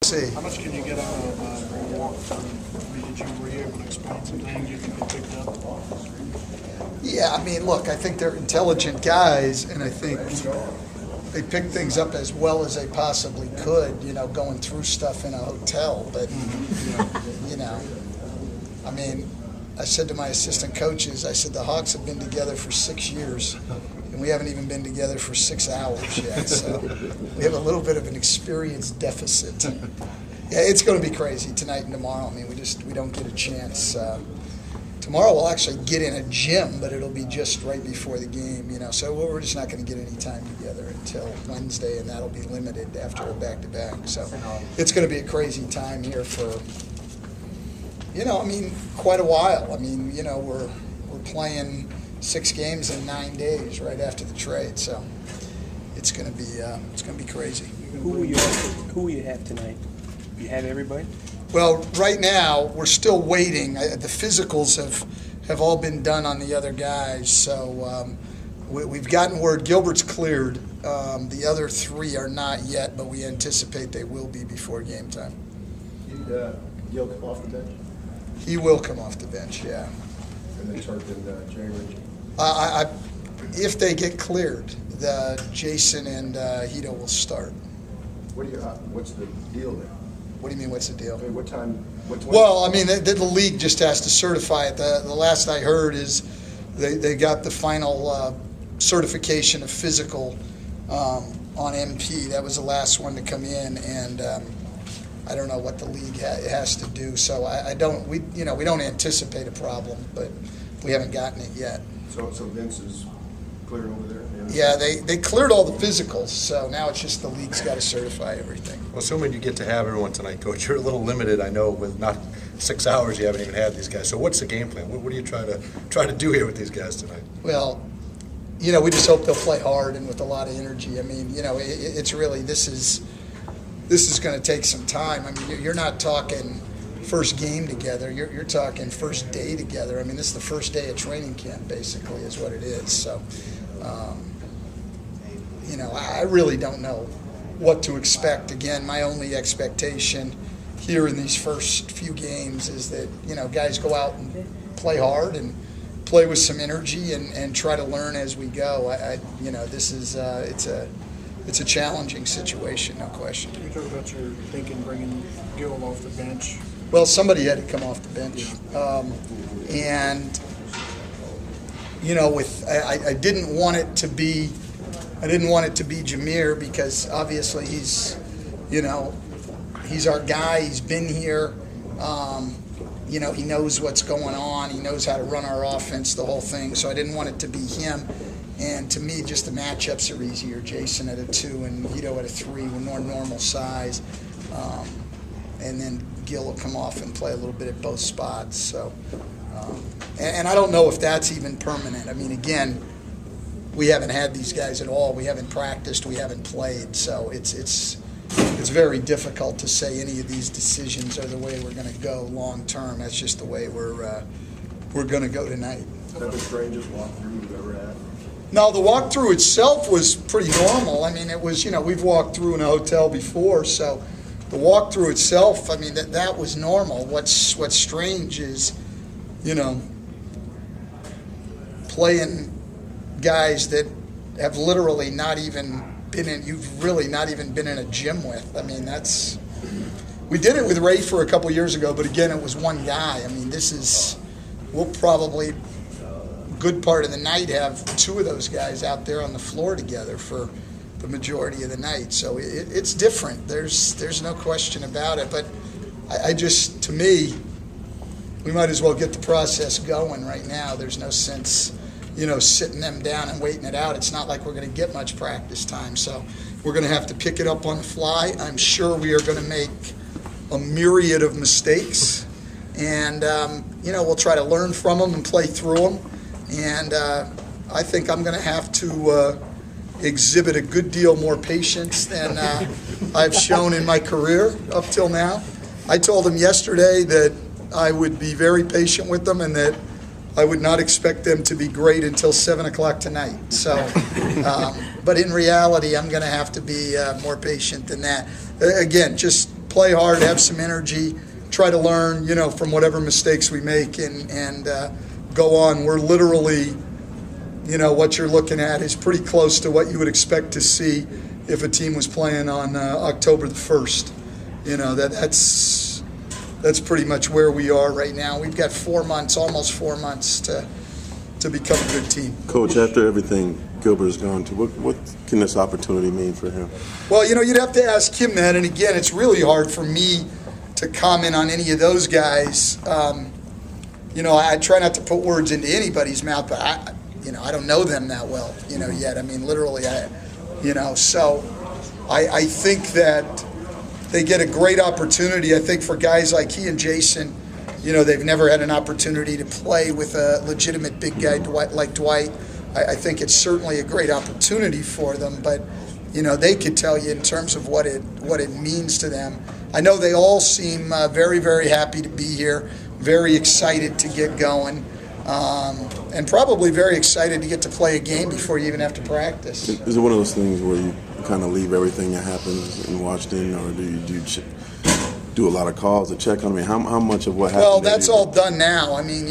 see. How much can you get on a walk through? Were you able to explain some things you think they picked up? Yeah, I mean, look, I think they're intelligent guys, and I think they picked things up as well as they possibly could, going through stuff in a hotel. But, I mean, I said to my assistant coaches, I said, the Hawks have been together for 6 years, and we haven't even been together for 6 hours yet. So we have a little bit of an experience deficit. Yeah, it's going to be crazy tonight and tomorrow. I mean, we don't get a chance. Tomorrow we'll actually get in a gym, but it'll be just right before the game, So we're just not going to get any time together until Wednesday, and that'll be limited after a back-to-back. So it's going to be a crazy time here for, quite a while. I mean, we're playing 6 games in 9 days right after the trade, so it's going to be crazy. Who will you have tonight? You have everybody? Well, right now, we're still waiting. The physicals have all been done on the other guys, so we've gotten word Gilbert's cleared. The other 3 are not yet, but we anticipate they will be before game time. Gil come off the bench? He will come off the bench, yeah. And then Turk and January? If they get cleared, Jason and Hedo will start. What's the deal there? What do you mean, what's the deal? I mean, what time? Well, I mean, the league just has to certify it. The last I heard is they got the final certification of physical on MP. That was the last one to come in, and I don't know what the league has to do. So we don't anticipate a problem, but we haven't gotten it yet. So Vince is clear over there? Yeah, they cleared all the physicals, so now it's just the league's got to certify everything. Well, assuming you get to have everyone tonight, Coach, you're a little limited, I know, with not 6 hours. You haven't even had these guys. So what's the game plan? What do you try to do here with these guys tonight? Well, we just hope they'll play hard and with a lot of energy. I mean, it's really this is going to take some time. I mean, you're not talking first game together. You're talking first day together. I mean, this is the first day of training camp, basically, is what it is. So. I really don't know what to expect. Again, my only expectation here in these first few games is that, guys go out and play hard and play with some energy and try to learn as we go. This is it's a challenging situation, no question. Can you talk about your thinking bringing Gil off the bench? Well, somebody had to come off the bench, I didn't want it to be. I didn't want it to be Jameer because obviously he's our guy. He's been here. He knows what's going on. He knows how to run our offense, the whole thing. So I didn't want it to be him. And to me, just the matchups are easier. Jason at a 2 and Hedo at a 3 with more normal size. And then Gil will come off and play a little bit at both spots. So, and I don't know if that's even permanent. I mean, again, we haven't had these guys at all. We haven't practiced. We haven't played. So it's very difficult to say any of these decisions are the way we're going to go long term. That's just the way we're going to go tonight. Is that the strangest walkthrough you've ever had? No, the walkthrough itself was pretty normal. I mean, it was, we've walked through in a hotel before, so the walkthrough itself, I mean, that was normal. What's strange is, playing guys that have literally not even been in, you've really not even been in a gym with. I mean, we did it with Ray for a couple years ago, but again, it was one guy. I mean, we'll probably, good part of the night, have 2 of those guys out there on the floor together for the majority of the night. So it's different. There's no question about it. But to me, we might as well get the process going right now. There's no sense sitting them down and waiting it out. It's not like we're going to get much practice time. So we're going to have to pick it up on the fly. I'm sure we are going to make a myriad of mistakes. And, we'll try to learn from them and play through them. And I think I'm going to have to exhibit a good deal more patience than I've shown in my career up till now. I told them yesterday that I would be very patient with them and that I would not expect them to be great until 7 o'clock tonight. So, but in reality, I'm going to have to be more patient than that. Again, just play hard, have some energy, try to learn, from whatever mistakes we make and go on. We're literally, what you're looking at is pretty close to what you would expect to see if a team was playing on October the 1st. That's pretty much where we are right now. We've got 4 months, almost 4 months to become a good team. Coach, after everything Gilbert has gone to, what can this opportunity mean for him? Well, you'd have to ask him that, and again, it's really hard for me to comment on any of those guys. I try not to put words into anybody's mouth, but I don't know them that well, yet. I mean, literally, so I think that they get a great opportunity. I think for guys like he and Jason, they've never had an opportunity to play with a legitimate big guy like Dwight. I think it's certainly a great opportunity for them, but they could tell you in terms of what it means to them. I know they all seem very, very happy to be here, very excited to get going, and probably very excited to get to play a game before you even have to practice. Is it one of those things where you kind of leave everything that happens in Washington, or do you do a lot of calls to check on? I mean, how much of what happened? Well, that's all done now. I mean,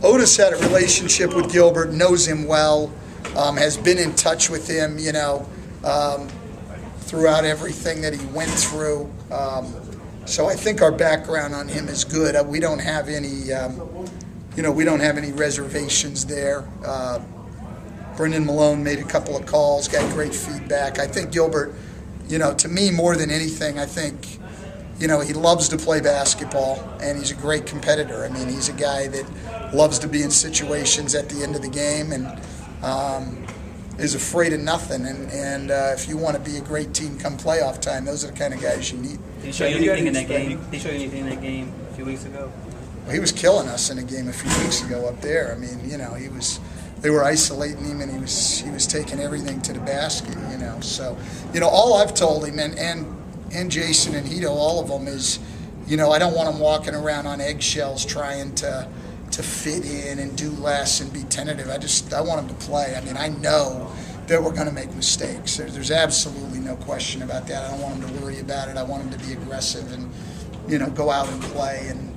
Otis had a relationship with Gilbert, knows him well, has been in touch with him, throughout everything that he went through. So I think our background on him is good. We don't have any, we don't have any reservations there. Brendan Malone made a couple of calls, got great feedback. I think Gilbert, to me more than anything, I think, he loves to play basketball, and he's a great competitor. I mean, he's a guy that loves to be in situations at the end of the game and is afraid of nothing. And if you want to be a great team come playoff time, those are the kind of guys you need. Did he show you anything in that game? Did he show you anything in that game a few weeks ago? Well, he was killing us in a game a few weeks ago up there. I mean, they were isolating him, and he was taking everything to the basket. So all I've told him and Jason and Hedo, all of them is, I don't want him walking around on eggshells trying to fit in and do less and be tentative. I want him to play. I mean, I know that we're going to make mistakes. There's absolutely no question about that. I don't want him to worry about it. I want him to be aggressive and, go out and play, and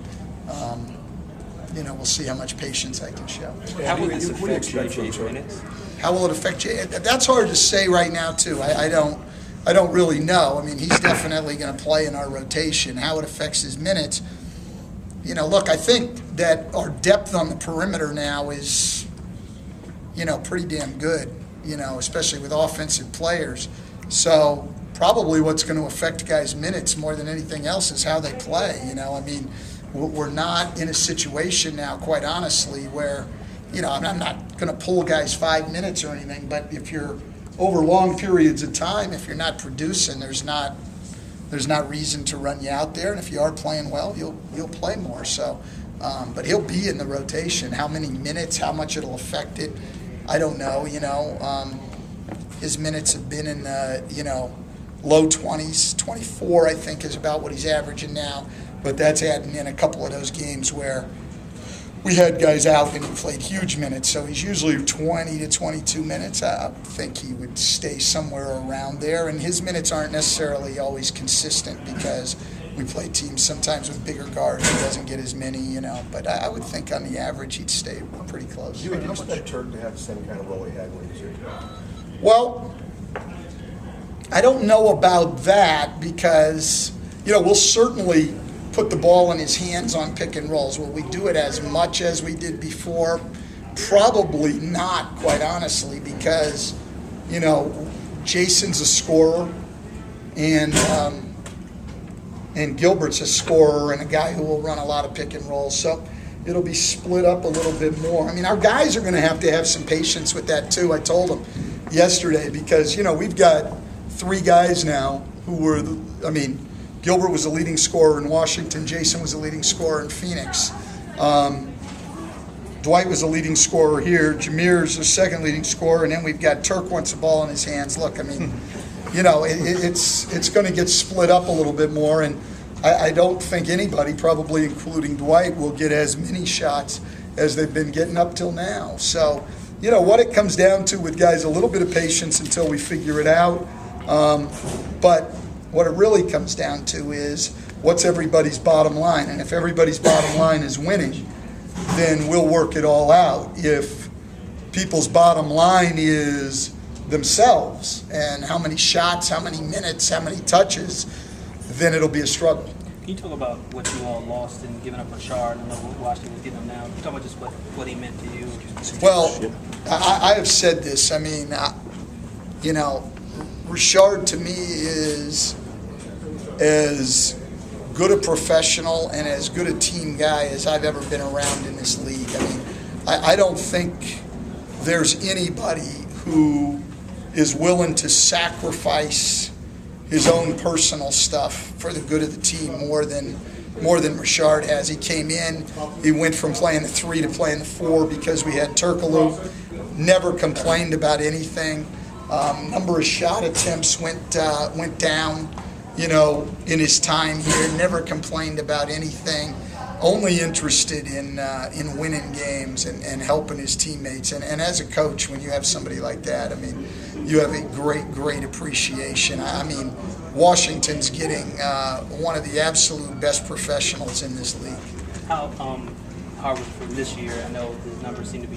we'll see how much patience I can show. How will this affect Jay's minutes? How will it affect you? That's hard to say right now, too. I don't really know. I mean, he's definitely going to play in our rotation. How it affects his minutes, look, I think that our depth on the perimeter now is, pretty damn good, especially with offensive players. So probably what's going to affect guys' minutes more than anything else is how they play. I mean, we're not in a situation now, quite honestly, where, I'm not going to pull guys 5 minutes or anything, but if you're over long periods of time, if you're not producing, there's not reason to run you out there. And if you are playing well, you'll play more. So, but he'll be in the rotation. How many minutes, how much it'll affect it, I don't know. His minutes have been in low 20s. 24, I think, is about what he's averaging now. But that's adding in a couple of those games where we had guys out and he played huge minutes, so he's usually 20 to 22 minutes. I think he would stay somewhere around there, and his minutes aren't necessarily always consistent because we play teams sometimes with bigger guards. He doesn't get as many, but I would think on the average he'd stay pretty close. Do you expect Turk to have the same kind of role he had when he was here? Well, I don't know about that because, we'll certainly put the ball in his hands on pick and rolls. Will we do it as much as we did before? Probably not, quite honestly, because, Jason's a scorer and Gilbert's a scorer and a guy who will run a lot of pick and rolls. So it'll be split up a little bit more. I mean, our guys are going to have some patience with that too. I told them yesterday because, we've got 3 guys now who were, Gilbert was the leading scorer in Washington. Jason was the leading scorer in Phoenix. Dwight was the leading scorer here. Jameer's the second leading scorer. And then we've got Turk wants the ball in his hands. Look, it's going to get split up a little bit more. And I don't think anybody, probably including Dwight, will get as many shots as they've been getting up till now. So, what it comes down to with guys, a little bit of patience until we figure it out. But What it really comes down to is what's everybody's bottom line. And if everybody's bottom line is winning, then we'll work it all out. If people's bottom line is themselves and how many shots, how many minutes, how many touches, then it'll be a struggle. Can you talk about what you all lost in giving up Richard? I know what Washington was giving him now. Talk about just what he meant to you. Well, I have said this. I mean, you know, Richard to me is as good a professional and as good a team guy as I've ever been around in this league. I mean, I don't think there's anybody who is willing to sacrifice his own personal stuff for the good of the team more than Richard has. He came in, he went from playing the 3 to playing the 4 because we had Turkoglu. Never complained about anything. Number of shot attempts went down, you know, in his time here. Never complained about anything. Only interested in winning games and helping his teammates. And as a coach, when you have somebody like that, I mean, you have a great appreciation. I mean, Washington's getting one of the absolute best professionals in this league. How Harvard for this year? I know the numbers seem to be